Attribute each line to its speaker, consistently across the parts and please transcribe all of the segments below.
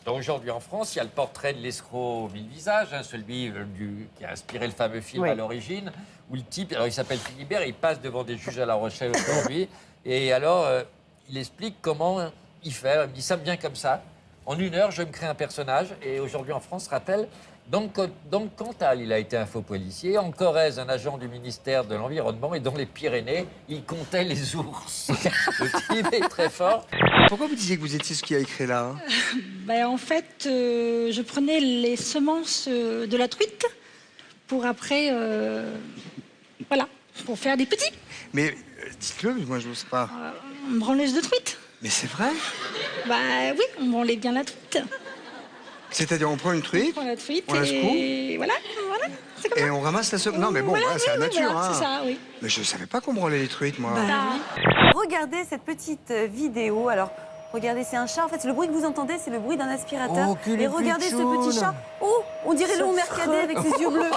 Speaker 1: Donc aujourd'hui en France, il y a le portrait de l'escroc aux 1000 visages, hein, celui qui a inspiré le fameux film à l'origine, où le type, alors il s'appelle Philibert, il passe devant des juges à La Rochelle aujourd'hui, et alors il explique comment il fait. Il dit ça bien comme ça. En 1 heure, je me crée un personnage, et aujourd'hui en France, rappelle. Donc Cantal, il a été un faux policier. En Corrèze, un agent du ministère de l'Environnement. Et dans les Pyrénées, il comptait les ours. Le type est très fort.
Speaker 2: Pourquoi vous disiez que vous étiez ce qu'il y a écrit là, hein?
Speaker 3: En fait, je prenais les semences de la truite pour après, voilà, pour faire des petits.
Speaker 2: Mais dites-le, moi je ne sais pas.
Speaker 3: Une branleuse de truite.
Speaker 2: Mais c'est vrai?
Speaker 3: Oui, on branlait bien la truite.
Speaker 2: C'est-à-dire on prend une truite,
Speaker 3: On prend la truite
Speaker 2: on la secoue,
Speaker 3: et voilà, c'est comme ça.
Speaker 2: et on ramasse la semence. Non mais bon,
Speaker 3: Voilà,
Speaker 2: c'est la nature.
Speaker 3: voilà,
Speaker 2: hein.
Speaker 3: c'est ça, oui.
Speaker 2: Mais je ne savais pas qu'on branlait les truites, moi.
Speaker 4: Regardez cette petite vidéo. Alors, regardez, c'est un chat. En fait, le bruit que vous entendez, c'est le bruit d'un aspirateur.
Speaker 1: Oh, qu'il est
Speaker 4: et regardez ce
Speaker 1: pitchoun.
Speaker 4: petit chat. Oh, on dirait le Mercadet avec ses yeux bleus.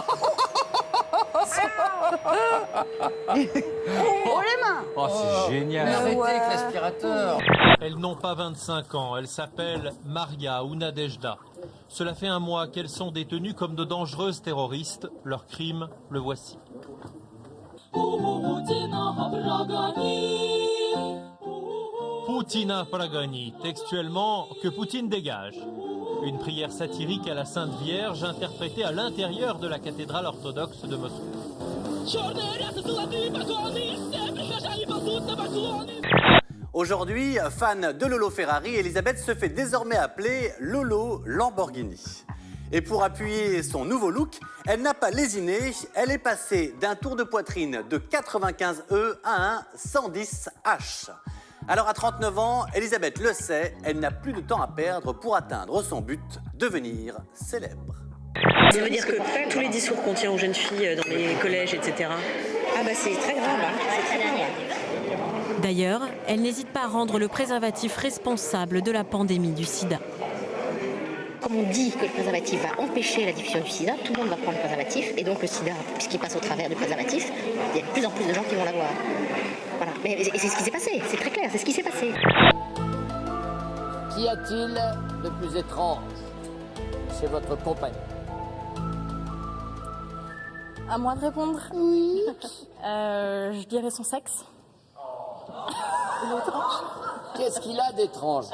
Speaker 4: Oh, les mains!
Speaker 5: Oh, c'est génial.
Speaker 1: Mais arrêtez avec l'aspirateur.
Speaker 6: Elles n'ont pas 25 ans, elles s'appellent Maria ou Nadejda. Cela fait 1 mois qu'elles sont détenues comme de dangereuses terroristes. Leur crime, le voici. Poutina Pragani, textuellement « Que Poutine dégage ». Une prière satirique à la Sainte Vierge interprétée à l'intérieur de la cathédrale orthodoxe de Moscou.
Speaker 7: Aujourd'hui, fan de Lolo Ferrari, Elisabeth se fait désormais appeler Lolo Lamborghini. Et pour appuyer son nouveau look, elle n'a pas lésiné, elle est passée d'un tour de poitrine de 95 E à un 110 H. Alors à 39 ans, Elisabeth le sait, elle n'a plus de temps à perdre pour atteindre son but, devenir célèbre.
Speaker 8: Ça veut dire que tous les discours qu'on tient aux jeunes filles dans les collèges, etc.
Speaker 9: C'est très grave, c'est très grave.
Speaker 10: D'ailleurs, elle n'hésite pas à rendre le préservatif responsable de la pandémie du sida.
Speaker 9: Comme on dit que le préservatif va empêcher la diffusion du sida, tout le monde va prendre le préservatif. Et donc le sida, puisqu'il passe au travers du préservatif, il y a de plus en plus de gens qui vont l'avoir. Voilà. Et c'est ce qui s'est passé, c'est très clair, c'est ce qui s'est passé.
Speaker 11: Qu'y a-t-il de plus étrange chez votre compagnon?
Speaker 12: À moi de répondre?
Speaker 9: Oui.
Speaker 12: Je dirais son sexe.
Speaker 11: Qu'est-ce qu'il a d'étrange?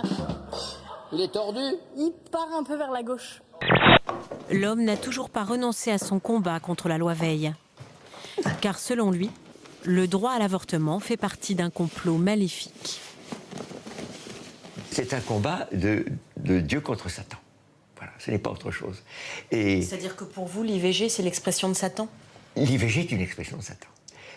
Speaker 11: Il est tordu?
Speaker 12: Il part un peu vers la gauche.
Speaker 10: L'homme n'a toujours pas renoncé à son combat contre la loi Veil. Car selon lui, le droit à l'avortement fait partie d'un complot maléfique.
Speaker 13: C'est un combat de Dieu contre Satan. Voilà, ce n'est pas autre chose.
Speaker 10: C'est-à-dire que pour vous, l'IVG, c'est l'expression de Satan?
Speaker 13: L'IVG est une expression de Satan.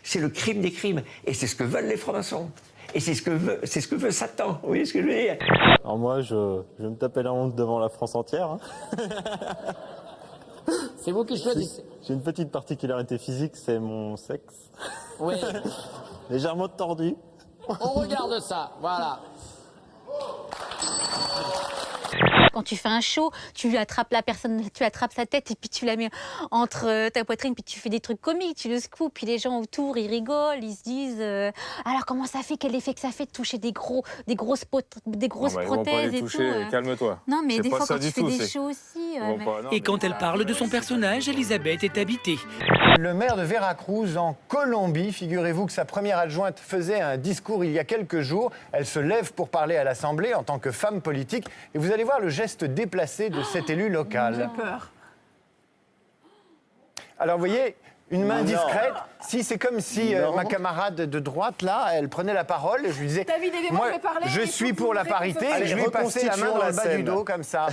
Speaker 13: C'est le crime des crimes. Et c'est ce que veulent les francs-maçons. Et c'est ce que veut Satan. Vous voyez ce que je veux dire?
Speaker 14: Alors moi, je me tapais la honte devant la France entière. Hein.
Speaker 11: C'est vous qui choisissez.
Speaker 14: J'ai une petite particularité physique, c'est mon sexe.
Speaker 11: Oui.
Speaker 14: Légèrement tordu.
Speaker 11: On regarde ça, voilà.
Speaker 9: Quand tu fais un show, tu attrapes la personne, tu attrapes sa tête et puis tu la mets entre ta poitrine, puis tu fais des trucs comiques, tu le secoues, puis les gens autour, ils rigolent, ils se disent alors comment ça fait, quel effet que ça fait de toucher des grosses prothèses et
Speaker 14: toucher,
Speaker 9: tout.
Speaker 14: calme-toi.
Speaker 9: Non, mais
Speaker 14: C'est
Speaker 9: des
Speaker 14: pas
Speaker 9: fois
Speaker 14: ça
Speaker 9: quand tu
Speaker 14: du
Speaker 9: fais
Speaker 14: tout,
Speaker 9: des
Speaker 14: c'est-
Speaker 9: shows aussi.
Speaker 15: Et quand elle parle de son personnage, Elisabeth est habitée.
Speaker 16: Le maire de Veracruz, en Colombie, figurez-vous que sa première adjointe faisait un discours il y a quelques jours. Elle se lève pour parler à l'Assemblée en tant que femme politique. Et vous allez voir le geste déplacé de cet élu local.
Speaker 12: J'ai peur.
Speaker 16: Alors, vous voyez, une main
Speaker 12: Non.
Speaker 16: discrète. Si, c'est comme si ma camarade de droite, là, elle prenait la parole et je lui disais...
Speaker 12: David, aidez-moi, je vais parler,
Speaker 16: je
Speaker 12: il
Speaker 16: suis
Speaker 12: faut
Speaker 16: pour
Speaker 12: vous
Speaker 16: la
Speaker 12: montrer
Speaker 16: parité
Speaker 12: qu'on se
Speaker 16: et je
Speaker 12: fait.
Speaker 16: lui passer la main dans le bas du dos, comme ça.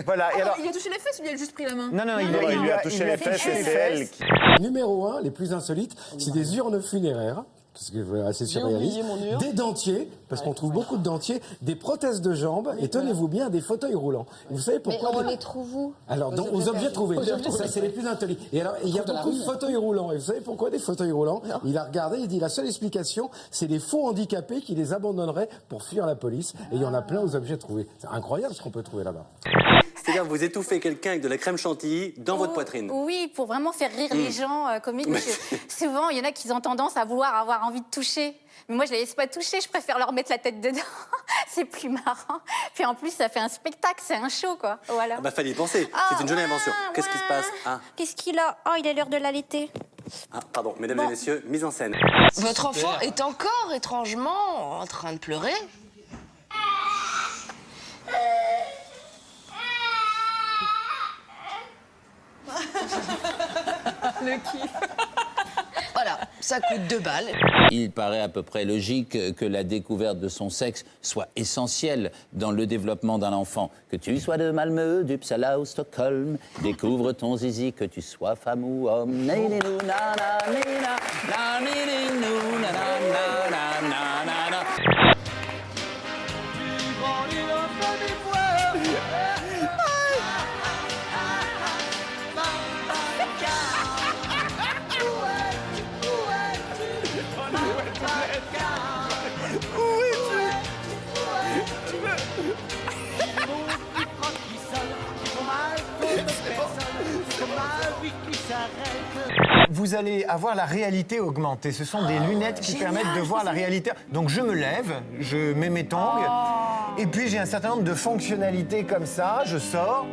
Speaker 16: Voilà. Et alors,
Speaker 12: Il a touché les fesses ou il a juste pris la main?
Speaker 16: non,
Speaker 2: il lui a touché les fesses et c'est elle qui...
Speaker 17: Numéro 1, les plus insolites, c'est des urnes funéraires. Ce qui est assez surréaliste, des dentiers, parce qu'on trouve beaucoup de dentiers, des prothèses de jambes, et tenez-vous bien, des fauteuils roulants. Et vous savez pourquoi?
Speaker 9: Mais on les trouve où?
Speaker 17: Alors, aux objets trouvés. Ça, c'est les plus insolites. Et alors, il y a beaucoup de fauteuils roulants. Et vous savez pourquoi des fauteuils roulants? Il a regardé, il dit la seule explication, c'est les faux handicapés qui les abandonneraient pour fuir la police. Et il y en a plein aux objets trouvés. C'est incroyable ce qu'on peut trouver là-bas.
Speaker 7: C'est-à-dire vous étouffez quelqu'un avec de la crème chantilly dans votre poitrine.
Speaker 9: Oui, pour vraiment faire rire les gens comiques. Souvent, il y en a qui ont tendance à vouloir avoir envie de toucher. Mais moi, je les laisse pas toucher, je préfère leur mettre la tête dedans. C'est plus marrant. Puis en plus, ça fait un spectacle, c'est un show, quoi. Voilà.
Speaker 7: Ah bah, fallait y penser. C'est une jolie invention. Qu'est-ce qui se passe?
Speaker 9: Qu'est-ce qu'il a? Oh, il a l'air de l'allaiter.
Speaker 7: Pardon, mesdames et messieurs, mise en scène.
Speaker 5: Votre enfant est encore étrangement en train de pleurer.
Speaker 12: Le kiff.
Speaker 5: Voilà, ça coûte 2 balles.
Speaker 18: Il paraît à peu près logique que la découverte de son sexe soit essentielle dans le développement d'un enfant. Que tu sois de Malmö, d'Uppsala ou Stockholm, découvre ton zizi, que tu sois femme ou homme.
Speaker 16: Vous allez avoir la réalité augmentée. Ce sont des lunettes qui permettent de voir la réalité. Donc je me lève, je mets mes tongs, et puis j'ai un certain nombre de fonctionnalités comme ça. Je sors.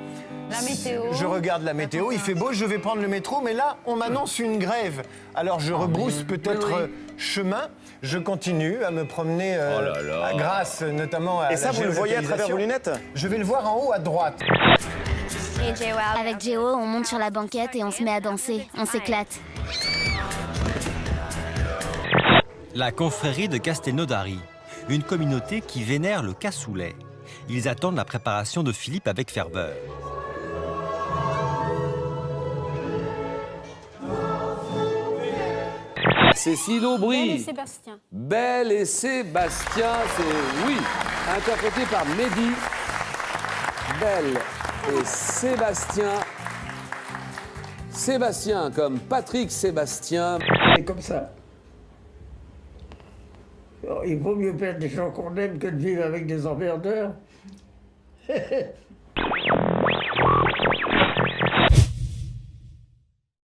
Speaker 4: La météo.
Speaker 16: Je regarde la météo, il fait beau, je vais prendre le métro, mais là, on m'annonce une grève. Alors je rebrousse peut-être chemin, je continue à me promener grâce notamment à
Speaker 2: Et ça,
Speaker 16: la
Speaker 2: vous le voyez à travers vos
Speaker 16: géolocalisation.
Speaker 2: lunettes?
Speaker 16: Je vais le voir en haut à droite.
Speaker 19: Avec Géo, on monte sur la banquette et on se met à danser. On s'éclate.
Speaker 20: La confrérie de Castelnaudary, une communauté qui vénère le cassoulet. Ils attendent la préparation de Philippe avec ferveur.
Speaker 21: Cécile Aubry.
Speaker 12: Belle et Sébastien.
Speaker 21: Belle et Sébastien, c'est oui, interprété par Mehdi. Belle et Sébastien. Sébastien comme Patrick Sébastien.
Speaker 13: C'est comme ça. Alors, il vaut mieux perdre des gens qu'on aime que de vivre avec des emmerdeurs.